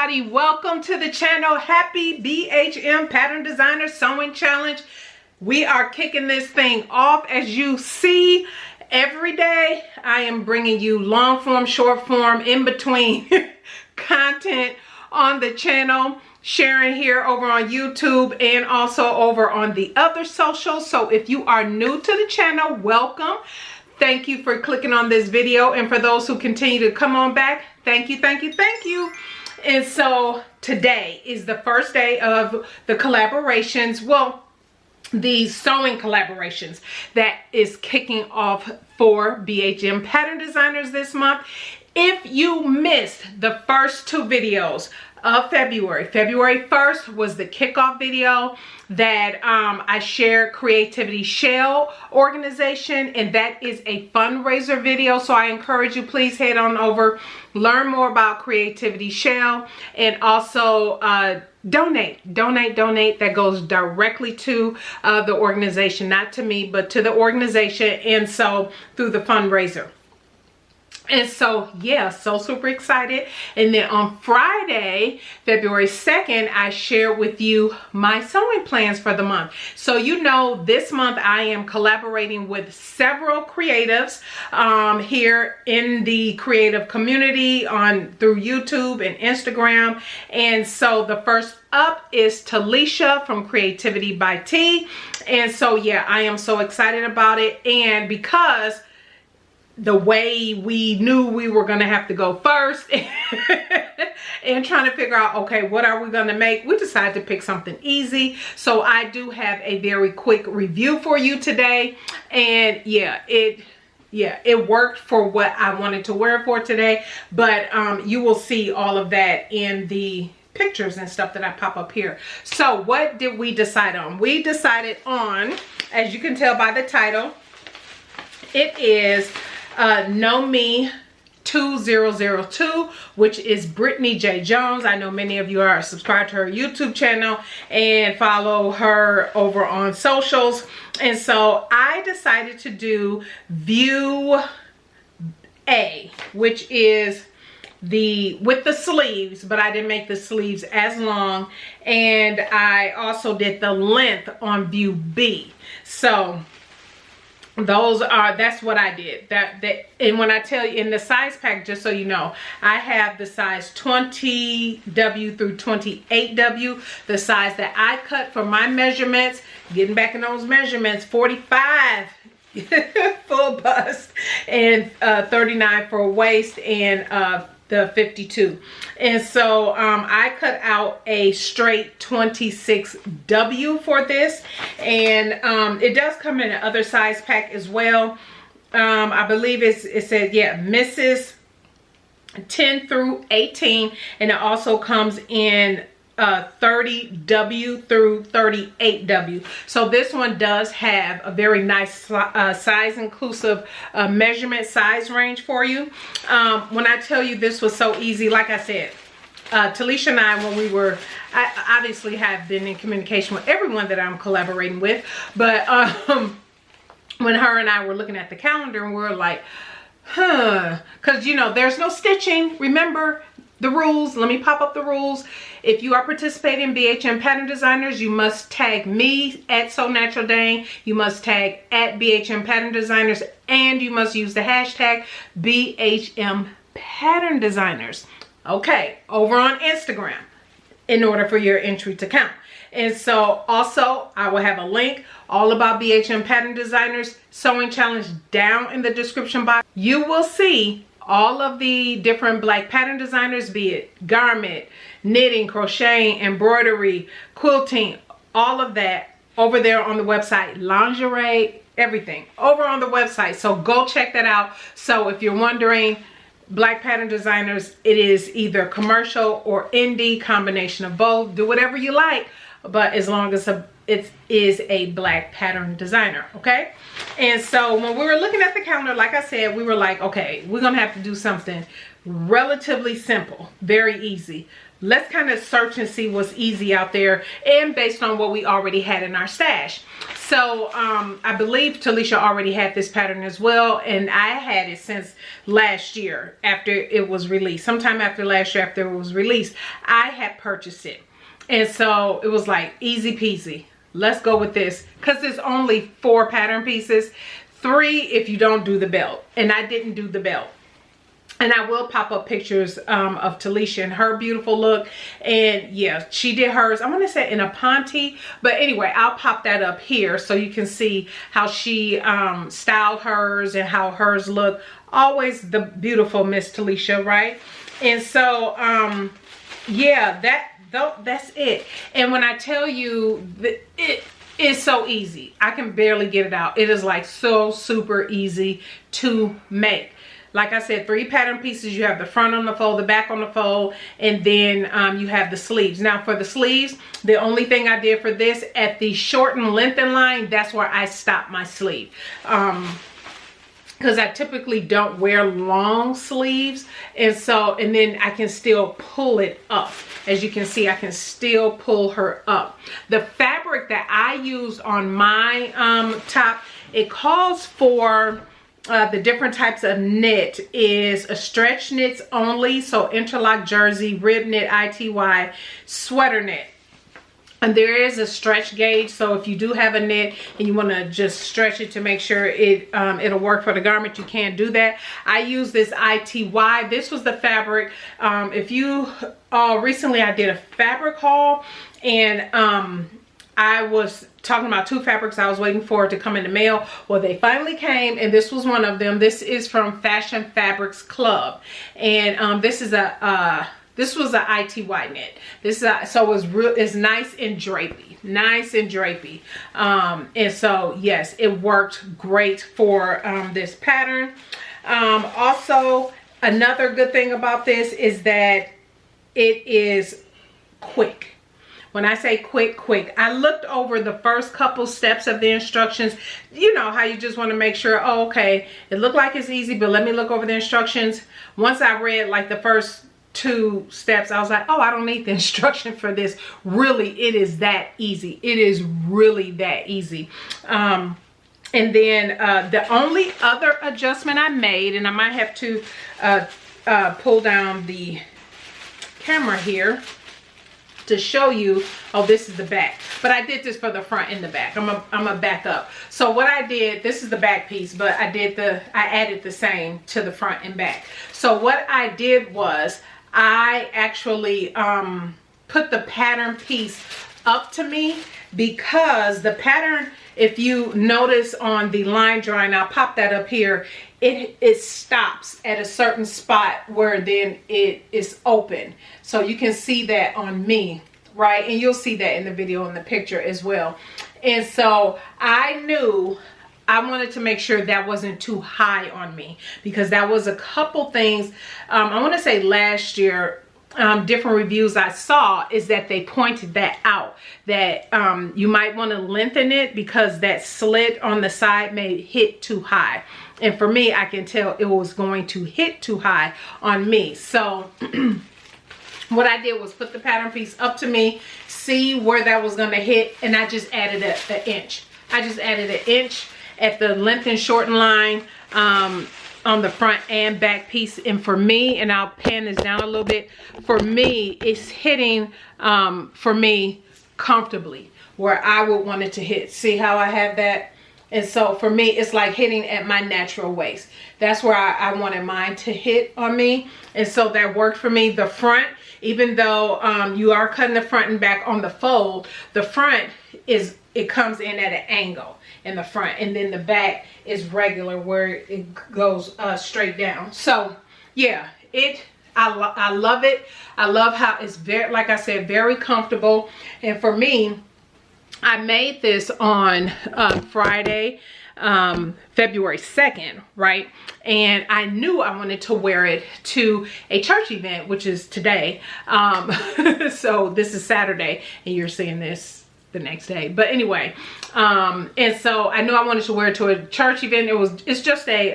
everybody, welcome to the channel. Happy BHM Pattern Designer Sewing Challenge. We are kicking this thing off. As you see, every day I am bringing you long form, short form, in between content on the channel, sharing here over on YouTube and also over on the other socials. So if you are new to the channel, welcome. Thank you for clicking on this video, and for those who continue to come on back, thank you, thank you, thank you. And so today is the first day of the collaborations, well, the sewing collaborations that is kicking off for BHM Pattern Designers this month. If you missed the first two videos of February 1st was the kickoff video that I shared Creativity Shell organization, and that is a fundraiser video. So I encourage you, please head on over, learn more about Creativity Shell, and also donate. That goes directly to the organization, not to me, but to the organization, and so through the fundraiser. And so, yeah, so super excited. And then on Friday, February 2nd, I shared with you my sewing plans for the month. So, you know, this month I am collaborating with several creatives here in the creative community through YouTube and Instagram. And so the first up is Talisha from Creativity by T. And so, yeah, I am so excited about it. And because the way we knew we were going to have to go first and trying to figure out, okay, what are we going to make? We decided to pick something easy. So I do have a very quick review for you today. And yeah, it worked for what I wanted to wear for today. But you will see all of that in the pictures and stuff that I pop up here. So what did we decide on? We decided on, as you can tell by the title, it is KnowMe 2002, which is Brittany J. Jones. I know many of you are subscribed to her YouTube channel and follow her over on socials. And so I decided to do View A, which is with the sleeves, but I didn't make the sleeves as long. And I also did the length on View B. So that's what I did. And when I tell you in the size pack, just so you know, I have the size 20W through 28W, the size that I cut for my measurements, getting back in those measurements, 45 full bust and 39 for waist, and the 52. And so I cut out a straight 26W for this, and it does come in another size pack as well. I believe it said, yeah, Mrs. 10 through 18, and it also comes in 30W through 38W. So this one does have a very nice size inclusive measurement size range for you. When I tell you this was so easy, like I said, Talisha and I, when I obviously have been in communication with everyone that I'm collaborating with, but when her and I were looking at the calendar, and we were like, because you know, there's no stitching. Remember the rules. Let me pop up the rules. If you are participating in BHM Pattern Designers, you must tag me at SewNaturalDane. You must tag at BHM Pattern Designers, and you must use the hashtag BHM Pattern Designers. Okay, over on Instagram, in order for your entry to count. And so also I will have a link all about BHM Pattern Designers Sewing Challenge down in the description box. You will see all of the different black pattern designers, be it garment, knitting, crocheting, embroidery, quilting, all of that over there on the website, lingerie, everything over on the website. So go check that out. So if you're wondering, black pattern designers, it is either commercial or indie, combination of both. Do whatever you like, but as long as it is a black pattern designer, okay? And so when we were looking at the calendar, like I said, we were like, okay, we're gonna have to do something relatively simple, very easy. Let's kind of search and see what's easy out there, and based on what we already had in our stash. So I believe Talisha already had this pattern as well, and I had it since last year after it was released. Sometime after last year, after it was released, I had purchased it. And so it was like easy peasy. Let's go with this, because there's only 4 pattern pieces, 3 if you don't do the belt, and I didn't do the belt. And I will pop up pictures of Talisha and her beautiful look. And yeah, she did hers, I want to say in a ponte. But anyway, I'll pop that up here so you can see how she styled hers and how hers look. Always the beautiful Miss Talisha, right? And so, yeah, that's it. And when I tell you that it is so easy, I can barely get it out. It is like so super easy to make. Like I said, 3 pattern pieces. You have the front on the fold, the back on the fold, and then you have the sleeves. Now for the sleeves, the only thing I did for this, at the shorten lengthen line, that's where I stopped my sleeve. Because I typically don't wear long sleeves, and then I can still pull it up. As you can see, I can still pull her up. The fabric that I used on my top, it calls for the different types of knit is a stretch knits only, so interlock jersey, rib knit, ITY, sweater knit. And there is a stretch gauge, so if you do have a knit and you want to just stretch it to make sure it'll work for the garment, you can do that. I use this ITY. This was the fabric. If you recently I did a fabric haul, and I was talking about 2 fabrics I was waiting for to come in the mail. Well, they finally came, and this was one of them. This is from Fashion Fabrics Club, and this was a ITY knit. So it's nice and drapey, and so yes, it worked great for this pattern. Also, another good thing about this is that it is quick. When I say quick, I looked over the first couple steps of the instructions. You know how you just want to make sure, oh, okay, it looked like it's easy, but let me look over the instructions. Once I read like the first 2 steps, I was like, oh, I don't need the instruction for this. Really, it is that easy. It is really that easy. And then the only other adjustment I made, and I might have to pull down the camera here to show you, oh, this is the back, but I did this for the front and the back. I'm a back up. So what I did, this is the back piece, but I added the same to the front and back. So what I did was I actually put the pattern piece up to me, because the pattern, if you notice on the line drawing, I'll pop that up here, it stops at a certain spot where then it is open. So you can see that on me, right? And you'll see that in the video and the picture as well. And so I knew I wanted to make sure that wasn't too high on me, because that was a couple things, I want to say last year, different reviews I saw is that they pointed that out, that you might want to lengthen it because that slit on the side may hit too high. And for me, I can tell it was going to hit too high on me. So what I did was put the pattern piece up to me, see where that was going to hit, and I just added an inch. I just added an inch at the length and shorten line on the front and back piece. And for me, and I'll pan this down a little bit, for me, it's hitting for me comfortably where I would want it to hit. See how I have that? And so for me, it's like hitting at my natural waist. That's where I wanted mine to hit on me. And so that worked for me. The front, even though you are cutting the front and back on the fold, the front it comes in at an angle in the front, and then the back is regular where it goes straight down. So yeah, I love it. I love how it's very, like I said, very comfortable. And for me, I made this on Friday, February 2nd, right? And I knew I wanted to wear it to a church event, which is today. So this is Saturday, and you're seeing this the next day. But anyway, and so I knew I wanted to wear it to a church event. It's just a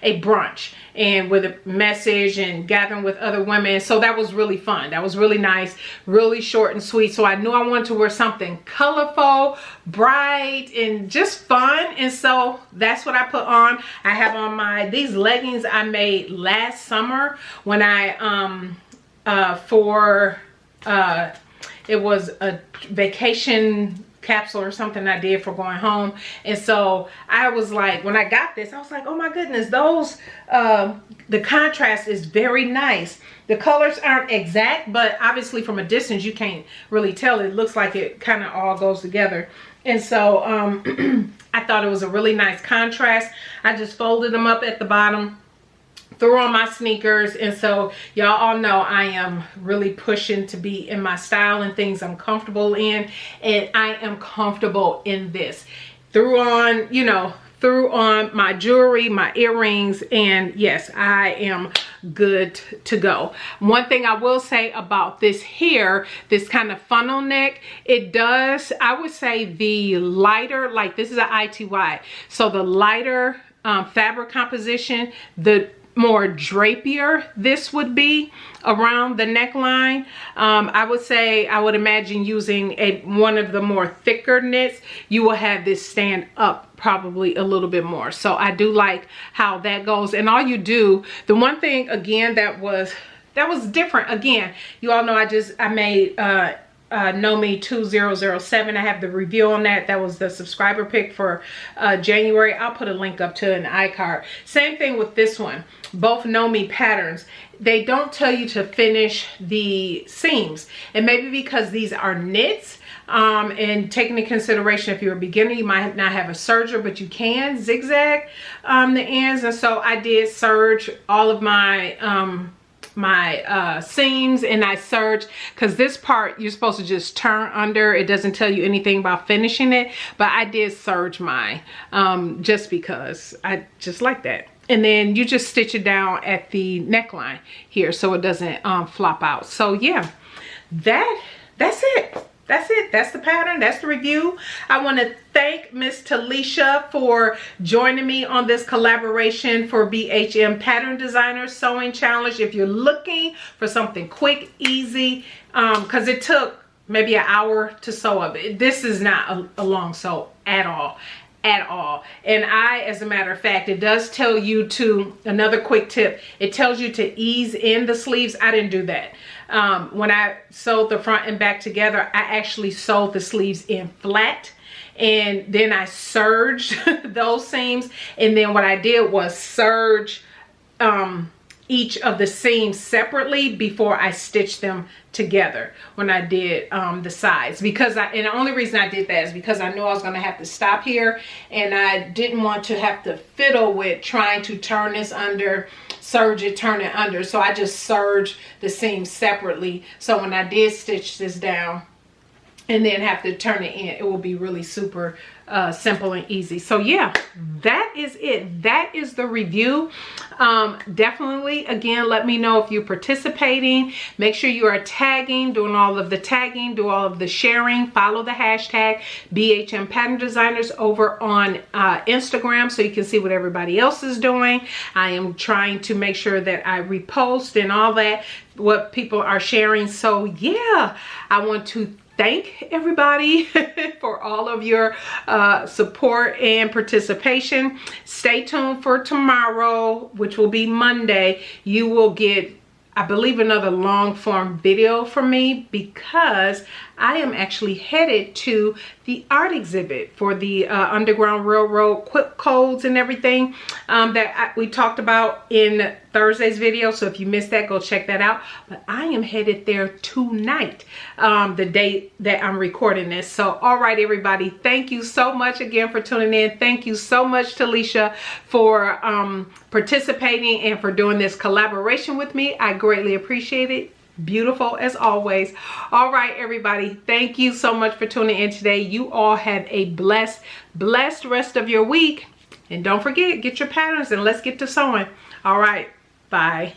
brunch, and with a message and gathering with other women. So that was really fun. That was really nice, really short and sweet. So I knew I wanted to wear something colorful, bright, and just fun. And so that's what I put on. I have on these leggings I made last summer when it was a vacation capsule or something I did for going home. And so I was like, when I got this, I was like, oh my goodness, those the contrast is very nice. The colors aren't exact, but obviously from a distance you can't really tell. It looks like it kind of all goes together. And so I thought it was a really nice contrast. I just folded them up at the bottom, threw on my sneakers, and so y'all all know I am really pushing to be in my style and things I'm comfortable in, and I am comfortable in this. Threw on, you know, threw on my jewelry, my earrings, and yes, I am good to go. One thing I will say about this here, this kind of funnel neck, it does, I would say the lighter, like this is an ITY, so the lighter fabric composition, the more drapier this would be around the neckline. I would say, I would imagine using one of the more thicker knits, you will have this stand up probably a little bit more. So I do like how that goes. And all you do, the one thing again that was different, again, you all know I made KnowMe 2007. I have the review on that. That was the subscriber pick for January. I'll put a link up to an iCard. Same thing with this one. Both KnowMe patterns, they don't tell you to finish the seams, and maybe because these are knits, and taking into consideration if you're a beginner, you might not have a serger, but you can zigzag the ends. And so I did serge all of my seams, and I serged, because this part you're supposed to just turn under. It doesn't tell you anything about finishing it, but I did serge mine just because I just like that. And then you just stitch it down at the neckline here so it doesn't flop out. So yeah, that's it. That's it. That's the pattern. That's the review. I want to thank Miss Talisha for joining me on this collaboration for BHM Pattern Designer Sewing Challenge. If you're looking for something quick, easy, because it took maybe an hour to sew up. This is not a long sew at all. And as a matter of fact, it does tell you to, another quick tip, it tells you to ease in the sleeves. I didn't do that. When I sewed the front and back together, I actually sewed the sleeves in flat, and then I serged those seams. And then what I did was serge each of the seams separately before I stitched them together when I did the sides, because and the only reason I did that is because I knew I was going to have to stop here, and I didn't want to have to fiddle with trying to turn this under, serge it, turn it under. So I just serged the seams separately, so when I did stitch this down and then have to turn it in, it will be really super simple and easy. So yeah, that is it. That is the review. Definitely, again, let me know if you're participating. Make sure you are tagging, doing all of the tagging, do all of the sharing. Follow the hashtag BHM Pattern Designers over on Instagram so you can see what everybody else is doing. I am trying to make sure that I repost and all that, what people are sharing. So yeah, I want to thank everybody for all of your support and participation. Stay tuned for tomorrow, which will be Monday. You will get, I believe, another long form video from me, because I am actually headed to the art exhibit for the Underground Railroad quip codes and everything that we talked about in Thursday's video. So if you missed that, go check that out. But I am headed there tonight, the date that I'm recording this. So all right, everybody, thank you so much again for tuning in. Thank you so much, Talisha, for participating and for doing this collaboration with me. I greatly appreciate it. Beautiful as always. All right, everybody, thank you so much for tuning in today. You all have a blessed rest of your week, and don't forget, get your patterns and let's get to sewing. All right, bye.